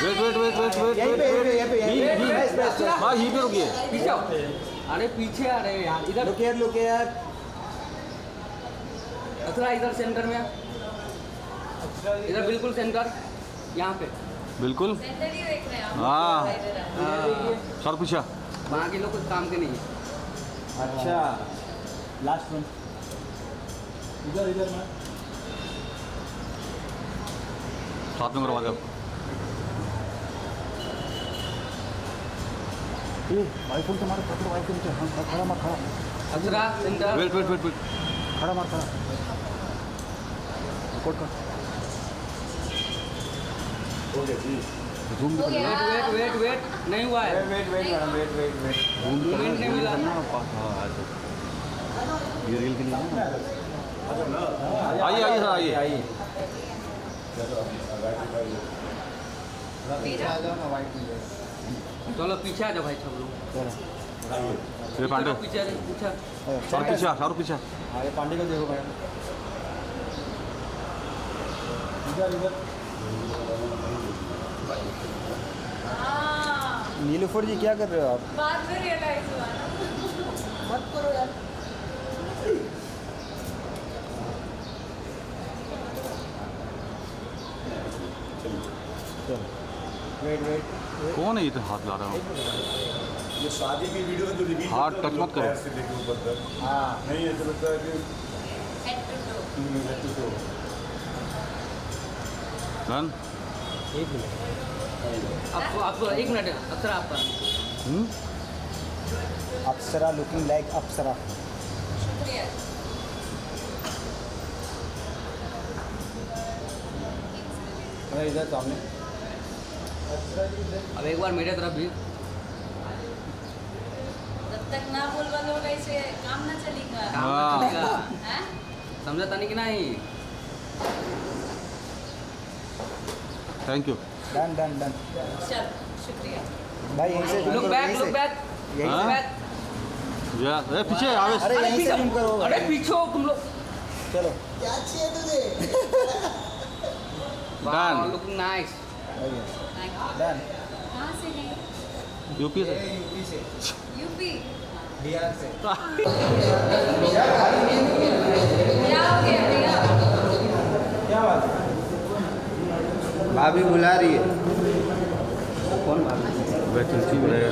Wait wait wait wait wait यहीं पे wait हाँ यहीं पे रुकिए। पीछे आओ। अरे पीछे आ रहे यार, इधर लुक यार अथरा इधर सेंटर में, इधर बिल्कुल सेंटर, यहाँ पे बिल्कुल सेंटर ही देख रहे हैं आप। हाँ सर पूछा वहाँ के लोग कुछ काम के नहीं है। अच्छा लास्ट वन इधर ना साथ में करवा दो। वाईफोन तुम्हारे पकड़ वाईफोन नीचे हाँ खड़ा मार खड़ा अथरा centre. Wait wait wait wait खड़ा मार खड़ा रिकॉर्ड कर जूम हो गया। वेट वेट वेट वेट नहीं हुआ है। वेट मैडम वेट मूवमेंट नहीं मिला। ये रील के लिए ना। आइए आइए सर आइए आइए चलो पीछे आ जाओ भाई सब लोग। ये पांडे पीछे आ जाओ, पीछे। शाहरुख पीछा हाँ ये पांडे को देखो मैडम इधर हाँ, नीलूफर जी क्या कर रहे हो आप बाद में रियलाइज हुआ ना। मत करो यार वेट कौन है ये तो हाथ ला रहा हूँ। ये शादी की वीडियो में जो रिवील हाथ टच मत करो। से देखे ऊपर तक हाँ नहीं ऐसा लगता है कि हेड टू टो। डन एक मिनट आप एक मिनट अथरा आपका। अप्सरा लुकिंग लाइक अप्सरा शुक्रिया। इधर सामने अब एक बार मेरे तरफ भी। जब तक ना बोल लोग ऐसे काम ना चलेगा। काम हाँ। ना चलेगा। हैं? समझा तानी कि नहीं? Thank you. Done done done चल शुक्रिया। भाई यहीं से लुक बैक, लुक बैक, यहीं लुक हाँ? बैक। या ए, पीछे आवेश अरे यहीं से पीछे, zoom करो अरे पीछे हो तुम लोग। चलो वाह, लुक नाइस। डन कहाँ से है? यूपी से यूपी। बिहार से क्या हो गया भैया? क्या बात भाभी बुला रही है कौन भाभी? वैकेंसी है।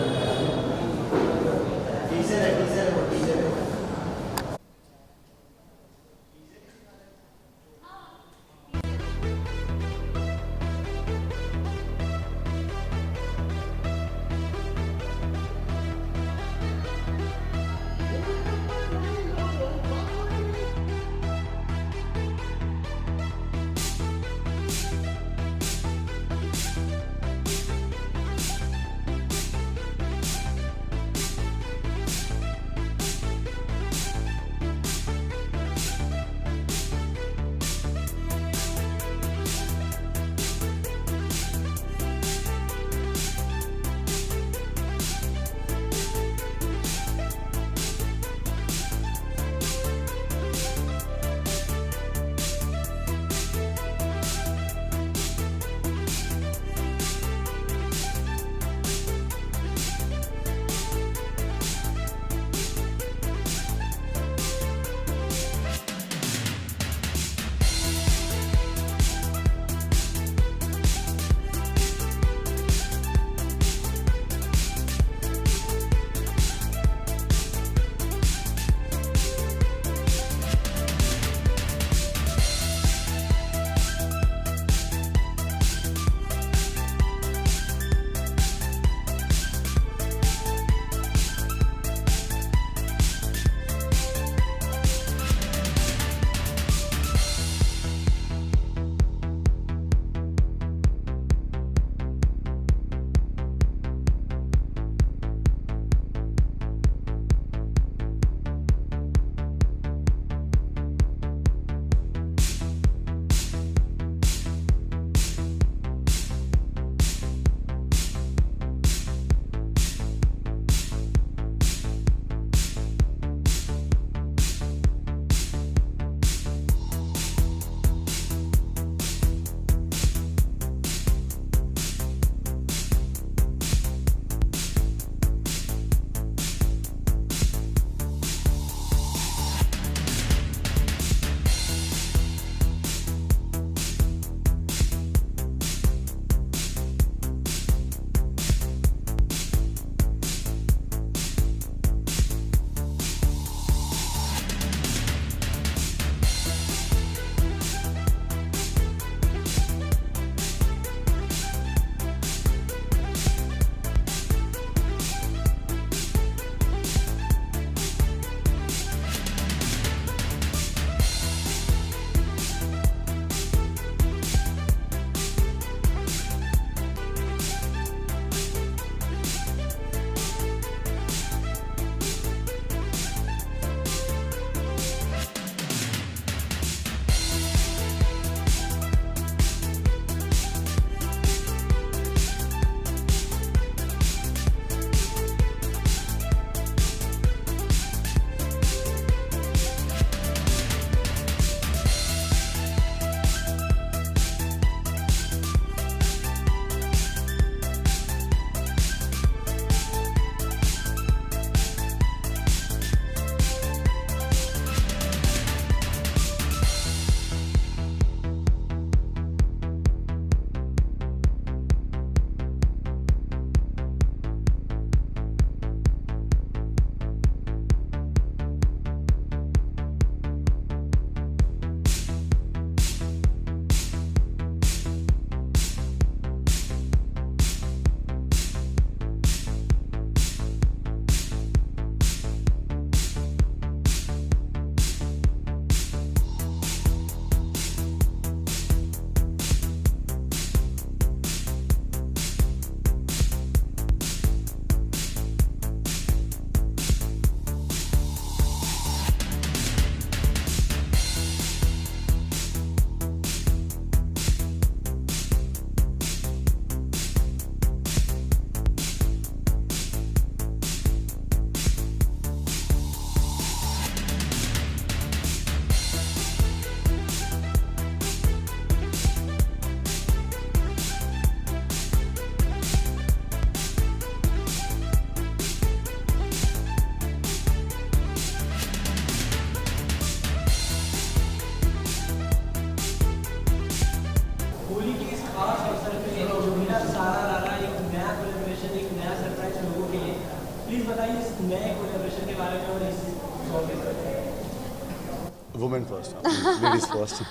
Women first, ladies first.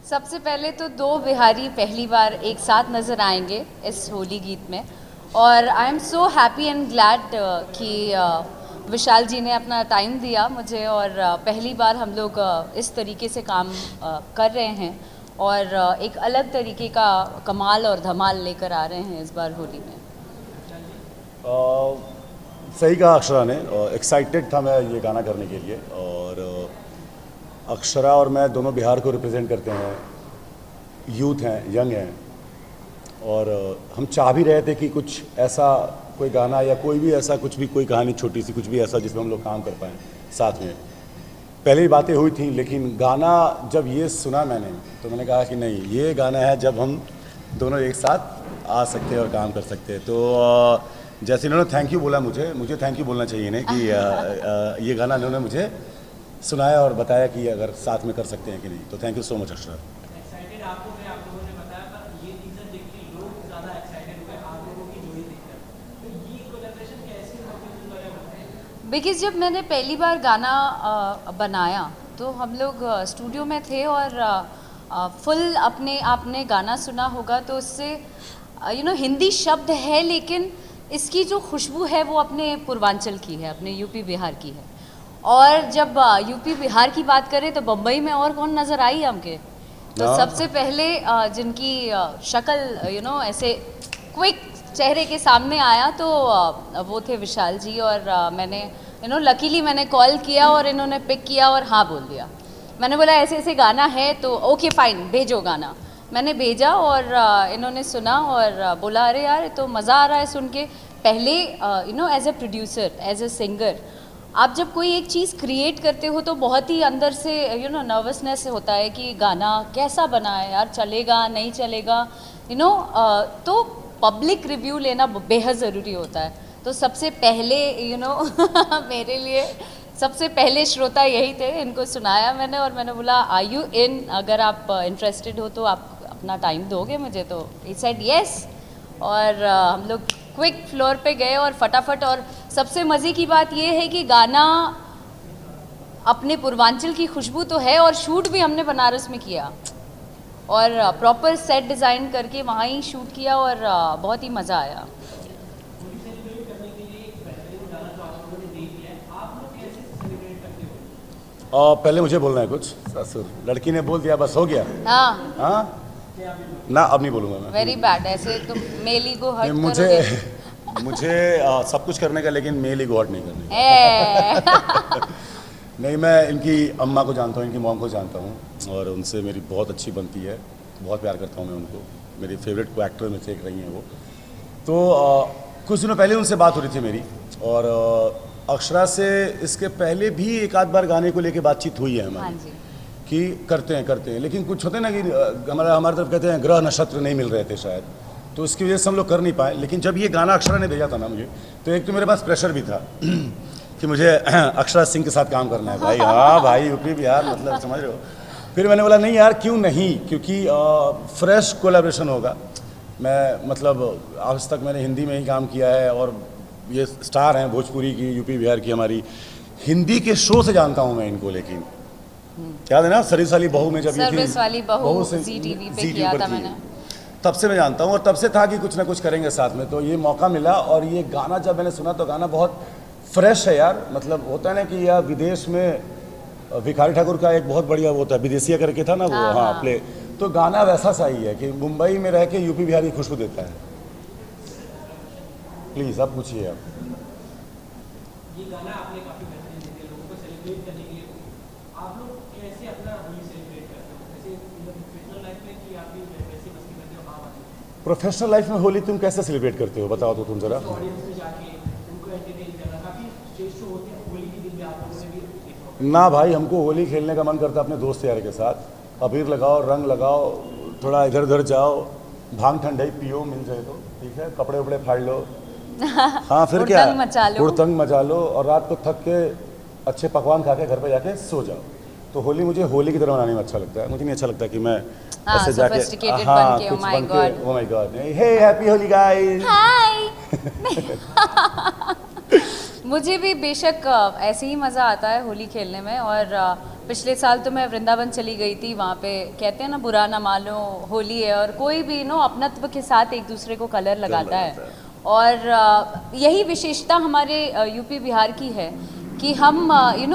सबसे पहले तो दो बिहारी पहली बार एक साथ नज़र आएंगे इस होली गीत में, और I am so happy and glad कि विशाल जी ने अपना टाइम दिया मुझे, और पहली बार हम लोग इस तरीके से काम कर रहे हैं, और एक अलग तरीके का कमाल और धमाल लेकर आ रहे हैं इस बार होली में। सही कहा अक्षरा ने, एक्साइटेड था मैं ये गाना करने के लिए, और अक्षरा और मैं दोनों बिहार को रिप्रेजेंट करते हैं, यूथ हैं, यंग हैं, और हम चाह भी रहे थे कि कुछ ऐसा कोई गाना या कोई भी ऐसा कुछ भी, कोई कहानी छोटी सी कुछ भी ऐसा जिसमें हम लोग काम कर पाएँ साथ में। पहले ही बातें हुई थी, लेकिन गाना जब ये सुना मैंने तो मैंने कहा कि नहीं, ये गाना है जब हम दोनों एक साथ आ सकते हैं और काम कर सकते हैं। तो जैसे इन्होंने थैंक यू बोला, मुझे थैंक यू बोलना चाहिए इन्हें कि ये गाना इन्होंने मुझे सुनाया और बताया कि अगर साथ में कर सकते हैं कि नहीं, तो thank you so much Akshara. Excited आप लोगों ने बताया, पर ये टीजर देख के लोग ज़्यादा एक्साइटेड हुए आप लोगों की जोड़ी देखकर, तो ये कोलैबोरेशन कैसी होगी इस बारे में बताएं। बिकॉज़ जब मैंने पहली बार गाना बनाया तो हम लोग स्टूडियो में थे, और फुल अपने आपने गाना सुना होगा तो उससे हिंदी शब्द है, लेकिन इसकी जो खुशबू है वो अपने पूर्वांचल की है, अपने यूपी बिहार की है। और जब यूपी बिहार की बात करें तो बम्बई में और कौन नज़र आई हमके, तो सबसे पहले जिनकी शक्ल ऐसे क्विक चेहरे के सामने आया तो वो थे विशाल जी, और मैंने लकीली मैंने कॉल किया और इन्होंने पिक किया और हाँ बोल दिया। मैंने बोला ऐसे ऐसे गाना है, तो ओके फाइन भेजो गाना। मैंने भेजा और इन्होंने सुना और बोला अरे यार तो मज़ा आ रहा है सुन के। पहले as a producer, as a singer, आप जब कोई एक चीज़ क्रिएट करते हो तो बहुत ही अंदर से नर्वसनेस होता है कि गाना कैसा बना है यार, चलेगा नहीं चलेगा, तो पब्लिक रिव्यू लेना बेहद ज़रूरी होता है। तो सबसे पहले मेरे लिए सबसे पहले श्रोता यही थे, इनको सुनाया मैंने और मैंने बोला आर यू इन, अगर आप इंटरेस्टेड हो तो आप अपना टाइम दोगे मुझे, तो ही सेड यस। और हम लोग क्विक फ्लोर पे गए और फटाफट, और सबसे मज़े की बात ये है कि गाना अपने पूर्वांचल की खुशबू तो है, और शूट भी हमने बनारस में किया और प्रॉपर सेट डिज़ाइन करके वहाँ ही शूट किया, और बहुत ही मज़ा आया। पहले मुझे बोलना है कुछ, ससुर लड़की ने बोल दिया बस हो गया। हाँ हाँ ना, अब नहीं बोलूँगा मैं। वेरी बैड, ऐसे तो मेल ईगो हर्ट मुझे सब कुछ करने का, लेकिन मेल ईगो हर्ट नहीं करने का। नहीं, मैं इनकी अम्मा को जानता हूँ, इनकी मॉम को जानता हूँ, और उनसे मेरी बहुत अच्छी बनती है, बहुत प्यार करता हूँ मैं उनको। मेरी फेवरेट को एक्टर में से एक रही हैं वो। तो कुछ दिनों पहले उनसे बात हो रही थी मेरी, और अक्षरा से इसके पहले भी एक आध बार गाने को लेके बातचीत हुई है हमारी कि करते हैं, लेकिन कुछ होते हैं ना कि हमारी तरफ कहते हैं ग्रह नक्षत्र नहीं मिल रहे थे शायद, तो उसकी वजह से हम लोग कर नहीं पाए। लेकिन जब ये गाना अक्षरा ने भेजा था ना मुझे, तो एक तो मेरे पास प्रेशर भी था कि मुझे अक्षरा सिंह के साथ काम करना है भाई। हाँ भाई, यूपी बिहार, मतलब समझ रहे हो। फिर मैंने बोला नहीं यार क्यों नहीं, क्योंकि फ्रेश कोलैबोरेशन होगा। मैं मतलब आज तक मैंने हिंदी में ही काम किया है, और ये स्टार हैं भोजपुरी की, यूपी बिहार की, हमारी हिंदी के शो से जानता हूँ मैं इनको। लेकिन याद है ना सर्विस वाली बहू में, जब ये सर्विस वाली बहू से जी टीवी पे किया था मैंने, तब से मैं जानता हूँ, और तब से था कि कुछ ना कुछ करेंगे साथ में। तो ये मौका मिला, और ये गाना जब मैंने सुना तो गाना बहुत फ्रेश है यार। मतलब होता है ना कि यार विदेश में भिखारी ठाकुर का एक बहुत बढ़िया वो था, विदेशिया करके था ना वो, हाँ प्ले, तो गाना वैसा सा ही है कि मुंबई में रह के यूपी बिहार की खुशबू देता है। प्लीज़ आप पूछिए। आप ये गाना आपने काफ़ी बेहतरीन दे दिया लोगों को सेलिब्रेट करने के लिए। आप लोग कैसे अपना होली सेलिब्रेट करते हो, जैसे प्रोफेशनल लाइफ में कि आप भी वैसे मस्ती करते हो? हाँ, प्रोफेशनल लाइफ में होली तुम कैसे सेलिब्रेट करते हो, बताओ तो तुम जरा। ऑडियंस में जाके उनको एंटरटेन करना, काफ़ी स्टेज शो होते हैं होली के दिन भी, आप लोगों ने भी ना भाई, हमको होली खेलने का मन करता है अपने दोस्त यार के साथ। अबीर लगाओ, रंग लगाओ, थोड़ा इधर उधर जाओ, भांग ठंडाई पियो, मिल जाए तो ठीक है, कपड़े उपड़े फाड़ लो, हाँ फिर क्या, हुड़दंग मचा लो, और रात को थक के अच्छे पकवान खा के घर पे जाके सो जाओ। तो होली मुझे होली की तरह मनाने में अच्छा लगता है। मुझे नहीं अच्छा लगता कि मैं ऐसे जाके कुछ बन के oh my God, hey happy Holi guys, hi. मुझे भी बेशक ऐसे ही मज़ा आता है होली खेलने में। और पिछले साल तो मैं वृंदावन चली गई थी। वहाँ पे कहते हैं ना, बुरा ना मानो होली है, और कोई भी अपनत्व के साथ एक दूसरे को कलर लगाता है। और यही विशेषता हमारे यूपी बिहार की है कि हम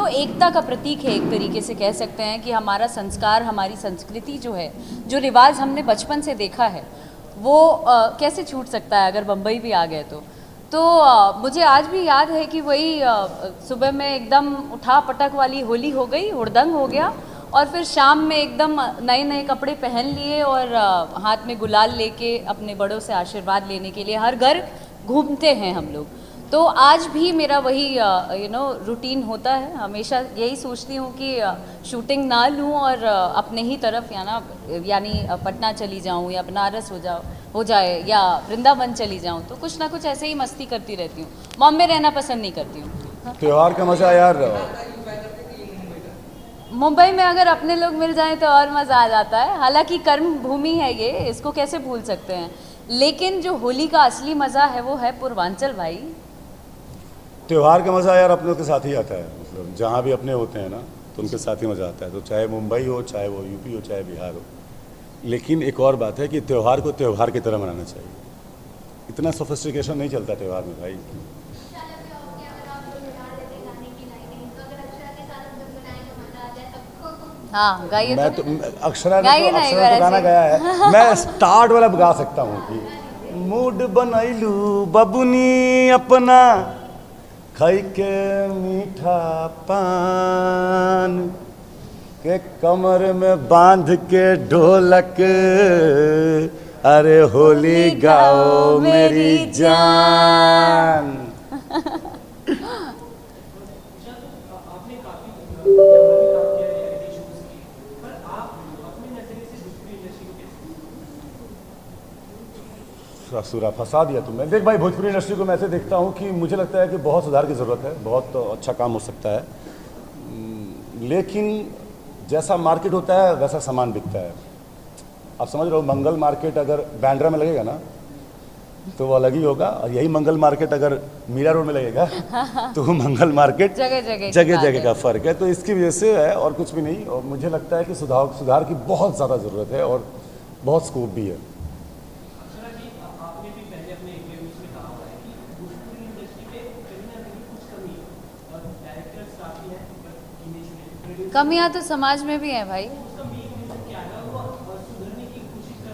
एकता का प्रतीक है, एक तरीके से कह सकते हैं कि हमारा संस्कार, हमारी संस्कृति जो है, जो रिवाज हमने बचपन से देखा है, वो कैसे छूट सकता है अगर बम्बई भी आ गए तो मुझे आज भी याद है कि वही सुबह में एकदम उठा पटक वाली होली हो गई, हुड़दंग हो गया, और फिर शाम में एकदम नए नए कपड़े पहन लिए और हाथ में गुलाल लेके अपने बड़ों से आशीर्वाद लेने के लिए हर घर घूमते हैं हम लोग। तो आज भी मेरा वही रूटीन होता है। हमेशा यही सोचती हूँ कि शूटिंग ना लूँ और अपने ही तरफ यानी पटना चली जाऊँ या बनारस हो जाए या वृंदावन चली जाऊँ, तो कुछ ना कुछ ऐसे ही मस्ती करती रहती हूँ। बॉम्बे रहना पसंद नहीं करती हूँ। त्योहार का मजा यार, मुंबई में अगर अपने लोग मिल जाएं तो और मज़ा आ जाता है। हालांकि कर्म भूमि है ये, इसको कैसे भूल सकते हैं, लेकिन जो होली का असली मज़ा है वो है पूर्वांचल भाई। त्योहार का मज़ा यार अपनों के साथ ही आता है। मतलब जहाँ भी अपने होते हैं ना, तो उनके साथ ही मज़ा आता है। तो चाहे मुंबई हो, चाहे वो यूपी हो, चाहे बिहार हो। लेकिन एक और बात है कि त्यौहार को त्यौहार की तरह मनाना चाहिए। इतना सोफिस्टिकेशन नहीं चलता त्यौहार में भाई। हाँ गाइए। मैं तो अक्षरा ने तो गाना गाया है। मैं स्टार्ट वाला गा सकता हूँ कि मूड बनैलू बबुनी अपना, खाई के मीठा पान के कमर में बांध के ढोलक, अरे होली गाओ मेरी जान। सुरा फंसा दिया तुमने। देख भाई, भोजपुरी इंडस्ट्री को मैं ऐसे देखता हूँ कि मुझे लगता है कि बहुत सुधार की ज़रूरत है, बहुत अच्छा काम हो सकता है, लेकिन जैसा मार्केट होता है वैसा सामान बिकता है। आप समझ रहे हो, मंगल मार्केट अगर बांद्रा में लगेगा ना तो वो अलग ही होगा, और यही मंगल मार्केट अगर मीरा रोड में लगेगा तो वो मंगल मार्केट जगह जगह का फ़र्क है। तो इसकी वजह से है और कुछ भी नहीं। और मुझे लगता है कि सुधार की बहुत ज़्यादा ज़रूरत है और बहुत स्कोप भी है। कमियां तो समाज में भी हैं भाई।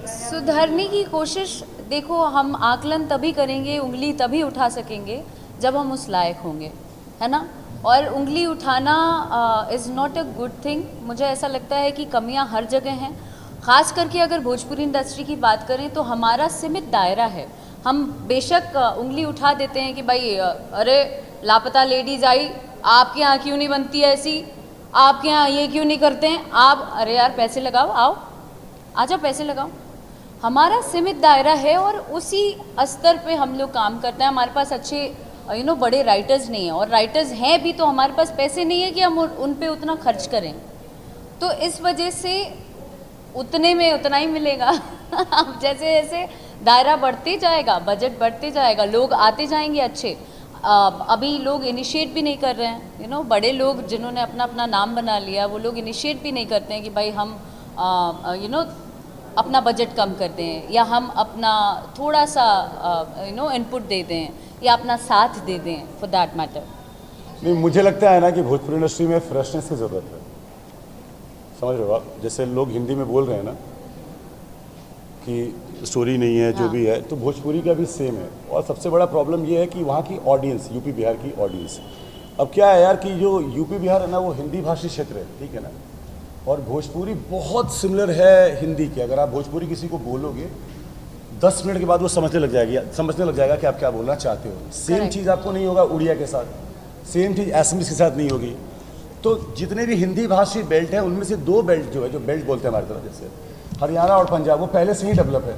सुधरने की कोशिश, देखो हम आकलन तभी करेंगे, उंगली तभी उठा सकेंगे जब हम उस लायक होंगे, है ना। और उंगली उठाना is not a good thing. मुझे ऐसा लगता है कि कमियां हर जगह हैं। ख़ास करके अगर भोजपुरी इंडस्ट्री की बात करें तो हमारा सीमित दायरा है। हम बेशक उंगली उठा देते हैं कि भाई अरे लापता लेडीज़ आई, आपके यहाँ क्यों नहीं बनती है ऐसी, आपके यहाँ ये क्यों नहीं करते हैं आप, अरे यार पैसे लगाओ, आओ आ जाओ पैसे लगाओ। हमारा सीमित दायरा है और उसी स्तर पे हम लोग काम करते हैं। हमारे पास अच्छे बड़े राइटर्स नहीं हैं, और राइटर्स हैं भी तो हमारे पास पैसे नहीं है कि हम उन पे उतना खर्च करें। तो इस वजह से उतने में उतना ही मिलेगा। जैसे जैसे दायरा बढ़ते जाएगा, बजट बढ़ते जाएगा, लोग आते जाएंगे अच्छे। अभी लोग इनिशिएट भी नहीं कर रहे हैं, बड़े लोग जिन्होंने अपना अपना नाम बना लिया, वो लोग इनिशिएट भी नहीं करते हैं कि भाई हम अपना बजट कम कर दें, या हम अपना थोड़ा सा इनपुट दे दें, या अपना साथ दे दें फॉर दैट मैटर। नहीं, मुझे लगता है ना कि भोजपुरी इंडस्ट्री में फ्रेशनेस की ज़रूरत है। समझ रहे हो आप, जैसे लोग हिंदी में बोल रहे हैं ना कि स्टोरी नहीं है, जो भी है, तो भोजपुरी का भी सेम है। और सबसे बड़ा प्रॉब्लम ये है कि वहाँ की ऑडियंस, यूपी बिहार की ऑडियंस, अब क्या है यार कि जो यूपी बिहार है ना वो हिंदी भाषी क्षेत्र है, ठीक है ना, और भोजपुरी बहुत सिमिलर है हिंदी के। अगर आप भोजपुरी किसी को बोलोगे 10 मिनट के बाद वो समझने लग जाएगा कि आप क्या बोलना चाहते हो। सेम चीज़ आपको नहीं होगा उड़िया के साथ, सेम चीज़ एसएमएस के साथ नहीं होगी। तो जितने भी हिंदी भाषी बेल्ट हैं उनमें से 2 बेल्ट जो है, जो बेल्ट बोलते हैं हमारी तरफ, जैसे हरियाणा और पंजाब, वो पहले से ही डेवलप है।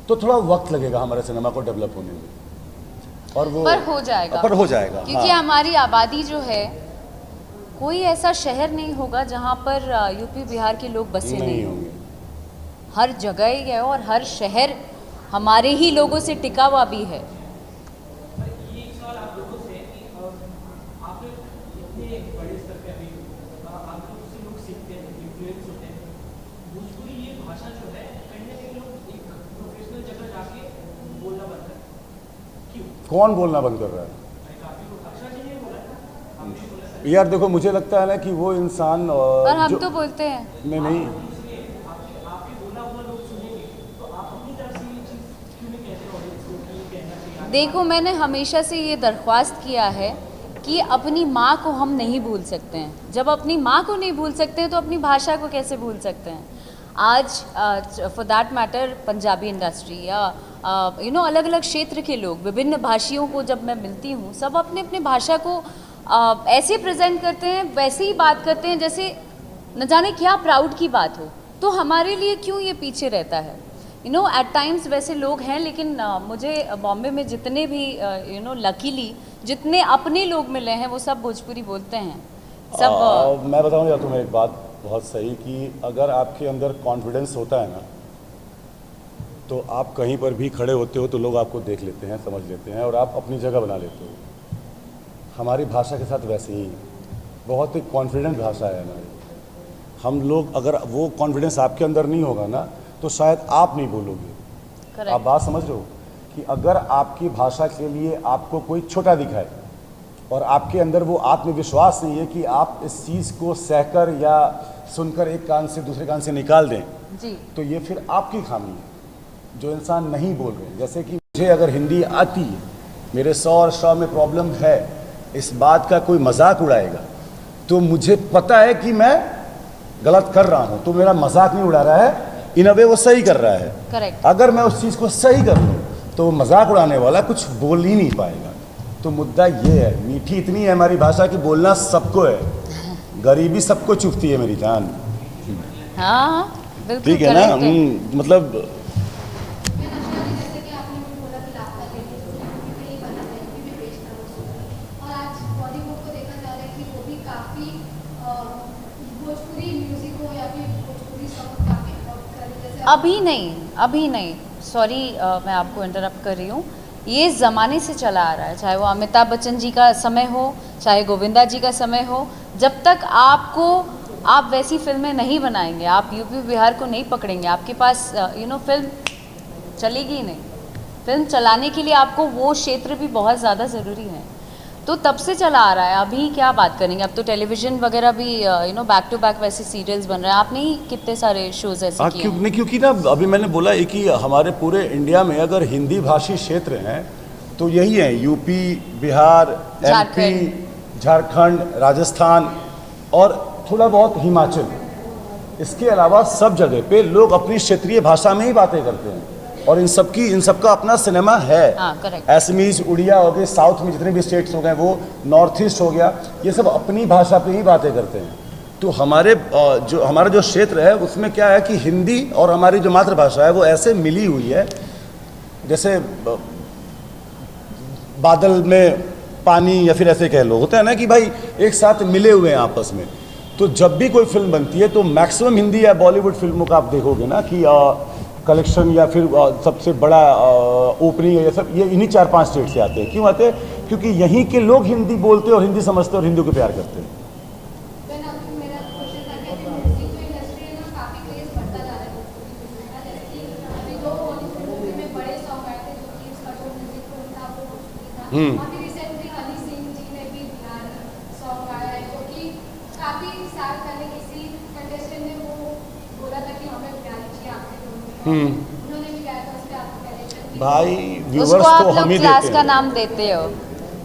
तो थोड़ा वक्त लगेगा हमारे सिनेमा को डेवलप होने में, और वो पर हो जाएगा, क्योंकि हाँ। हमारी आबादी जो है, कोई ऐसा शहर नहीं होगा जहाँ पर यूपी बिहार के लोग बसे नहीं होंगे। हर जगह ही है, और हर शहर हमारे ही लोगों से टिका हुआ भी है। ये एक सवाल आप लोगों से कि कौन बोलना बंद कर रहा है? यार देखो, मुझे लगता है ना कि वो इंसान पर हम तो बोलते हैं। नहीं, देखो, मैंने हमेशा से ये दरख्वास्त किया है कि अपनी माँ को हम नहीं भूल सकते हैं। जब अपनी माँ को नहीं भूल सकते हैं तो अपनी भाषा को कैसे भूल सकते हैं? आज for that matter Punjabi industry या अलग अलग क्षेत्र के लोग, विभिन्न भाषियों को जब मैं मिलती हूँ, सब अपने अपने भाषा को ऐसे प्रेजेंट करते हैं, वैसे ही बात करते हैं जैसे न जाने क्या प्राउड की बात हो। तो हमारे लिए क्यों ये पीछे रहता है? एट टाइम्स वैसे लोग हैं, लेकिन मुझे बॉम्बे में जितने भी लकीली जितने अपने लोग मिले हैं वो सब भोजपुरी बोलते हैं सब। मैं बताऊँ तुम्हें एक बात बहुत सही, कि अगर आपके अंदर कॉन्फिडेंस होता है ना, तो आप कहीं पर भी खड़े होते हो तो लोग आपको देख लेते हैं, समझ लेते हैं और आप अपनी जगह बना लेते हो। हमारी भाषा के साथ वैसे ही बहुत ही कॉन्फिडेंट भाषा है हमारी। हम लोग, अगर वो कॉन्फिडेंस आपके अंदर नहीं होगा ना, तो शायद आप नहीं बोलोगे। आप बात समझ रहे हो कि अगर आपकी भाषा के लिए आपको कोई छोटा दिखाए और आपके अंदर वो आत्मविश्वास नहीं है कि आप इस चीज़ को सहकर या सुनकर एक कान से दूसरे कान से निकाल दें जी, तो ये फिर आपकी खामी है। जो इंसान नहीं बोल रहे, जैसे कि मुझे अगर हिंदी आती है, मेरे 100 और 100 में प्रॉब्लम है, इस बात का कोई मजाक उड़ाएगा तो मुझे पता है कि मैं गलत कर रहा हूँ, तो मेरा मजाक नहीं उड़ा रहा है, इन अ वे वो सही कर रहा है। करेक्ट। अगर मैं उस चीज़ को सही कर लूँ तो मजाक उड़ाने वाला कुछ बोल ही नहीं पाएगा। तो मुद्दा ये है, मीठी इतनी है हमारी भाषा कि बोलना सबको है, गरीबी सबको चुभती है मेरी जान। हाँ बिल्कुल ठीक है ना? मतलब अभी नहीं, सॉरी मैं आपको इंटरप्ट कर रही हूँ। ये ज़माने से चला आ रहा है, चाहे वो अमिताभ बच्चन जी का समय हो, चाहे गोविंदा जी का समय हो। जब तक आप वैसी फिल्में नहीं बनाएंगे, आप यूपी बिहार को नहीं पकड़ेंगे, आपके पास फिल्म चलेगी ही नहीं। फिल्म चलाने के लिए आपको वो क्षेत्र भी बहुत ज़्यादा ज़रूरी है। तो तब से चला आ रहा है। अभी क्या बात करेंगे, अब तो टेलीविज़न वगैरह भी बैक टू बैक वैसे सीरियल्स बन रहे हैं। आपने ही कितने सारे शोज ऐसे किए हैं। क्योंकि ना अभी मैंने बोला है कि हमारे पूरे इंडिया में अगर हिंदी भाषी क्षेत्र हैं तो यही है, यूपी, बिहार, MP, झारखंड, राजस्थान और थोड़ा बहुत हिमाचल। इसके अलावा सब जगह पे लोग अपनी क्षेत्रीय भाषा में ही बातें करते हैं और इन सबका अपना सिनेमा है। असमीज, उड़िया हो गए, साउथ में जितने भी स्टेट्स हो गए, वो नॉर्थ ईस्ट हो गया, ये सब अपनी भाषा पे ही बातें करते हैं। तो हमारा जो क्षेत्र है उसमें क्या है कि हिंदी और हमारी जो मातृभाषा है वो ऐसे मिली हुई है जैसे बादल में पानी, या फिर ऐसे कह लो, होता है ना कि भाई एक साथ मिले हुए हैं आपस में। तो जब भी कोई फिल्म बनती है तो मैक्सिमम हिंदी या बॉलीवुड फिल्मों का आप देखोगे ना कि कलेक्शन या फिर सबसे बड़ा ओपनिंग, ये सब ये इन्हीं 4-5 स्टेट से आते हैं। क्यों आते हैं? क्योंकि यहीं के लोग हिंदी बोलते और हिंदी समझते और हिंदी को प्यार करते हैं। भाई व्यूअर्स तो हम ही देते हैं। क्लास का नाम देते हो?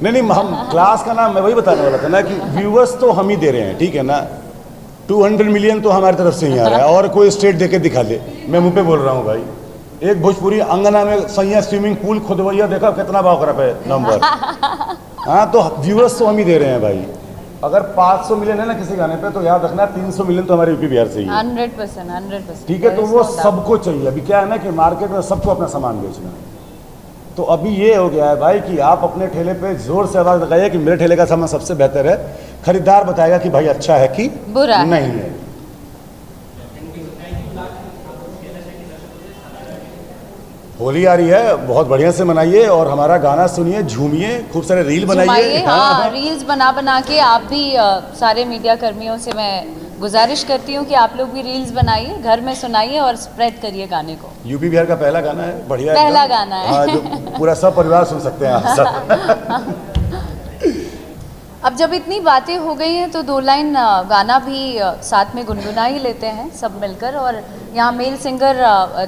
नहीं, हम क्लास का नाम, मैं वही बताने वाला था ना कि व्यूअर्स तो हम ही दे रहे हैं, ठीक है ना। 200 मिलियन तो हमारी तरफ से ही आ रहा है, और कोई स्टेट देके दिखा दे, मैं मुंह पे बोल रहा हूँ भाई। एक भोजपुरी अंगना में सैया स्विमिंग पूल खुदवैया, देखा कितना भाव खराब है नंबर। हाँ, तो व्यूअर्स तो हम ही दे रहे हैं भाई। अगर 500 मिलियन है ना किसी गाने पे, तो याद रखना 300 मिलियन तो हमारे यूपी बिहार से ही है। 100%। ठीक है, तो वो सबको चाहिए। अभी क्या है ना कि मार्केट में सबको अपना सामान बेचना है। तो अभी ये हो गया है भाई कि आप अपने ठेले पे जोर से आवाज लगाइए कि मेरे ठेले का सामान सबसे बेहतर है, खरीदार बताएगा कि भाई अच्छा है कि बुरा नहीं है। होली आ रही है, बहुत बढ़िया से मनाइए और हमारा गाना सुनिए, झूमिए, खूब सारे रील बनाइए। हाँ, रील्स बना के आप भी सारे मीडिया कर्मियों से मैं गुजारिश करती हूँ कि आप लोग भी रील्स बनाइए, घर में सुनाइए और स्प्रेड करिए गाने को। यूपी बिहार का पहला गाना है, बढ़िया पहला एकदम। गाना है। हाँ, जो पूरा सब परिवार सुन सकते हैं आप सब। अब जब इतनी बातें हो गई हैं तो 2 लाइन गाना भी साथ में गुनगुना ही लेते हैं सब मिलकर। और यहाँ मेल सिंगर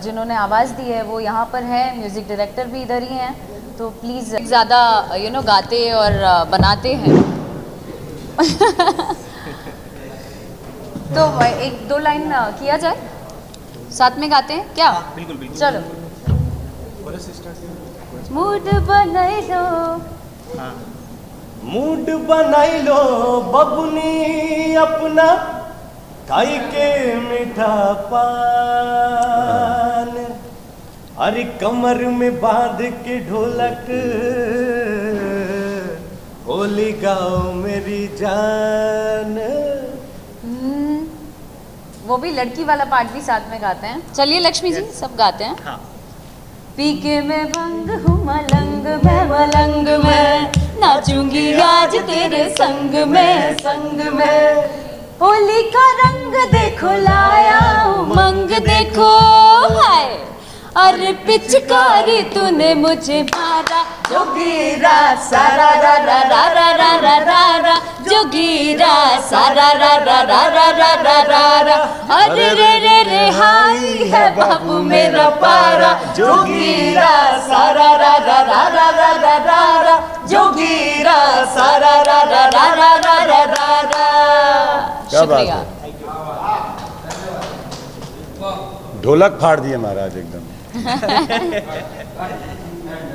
जिन्होंने आवाज़ दी है वो यहाँ पर हैं, म्यूज़िक डायरेक्टर भी इधर ही हैं, तो प्लीज़ ज़्यादा गाते और बनाते हैं। तो 1-2 लाइन किया जाए, साथ में गाते हैं क्या? बिल्कुल बिल्कुल। चलो। मूड बनाई लो, मूड बनाई लो बबुनी अपना, खाई के मीठा पान, अरे कमर में बांध के ढोलक, होली गाओ मेरी जान। वो भी लड़की वाला पार्ट भी साथ में गाते हैं। चलिए लक्ष्मी जी, सब गाते हैं। हाँ। पी के मैं भंग हूँ मलंग मैं नाचूंगी आज तेरे संग में, होली का रंग देखो लाया उमंग देखो, हाय अरे पिचकारी तूने मुझे मारा, जोगीरा सारा रा रा रा रा रा रा रा रा, जोगीरा सारा रा रा रा रा रा रा रा रा, अरे रे रे रे हाय है बाबू मेरा पारा, जोगीरा सारा रा रा रा रा रा रा रा रा, जोगीरा सारा रा रा रा रा रा रा रा रा। क्या बात शुक्रिया। है, ढोलक फाड़ दिए महाराज एकदम।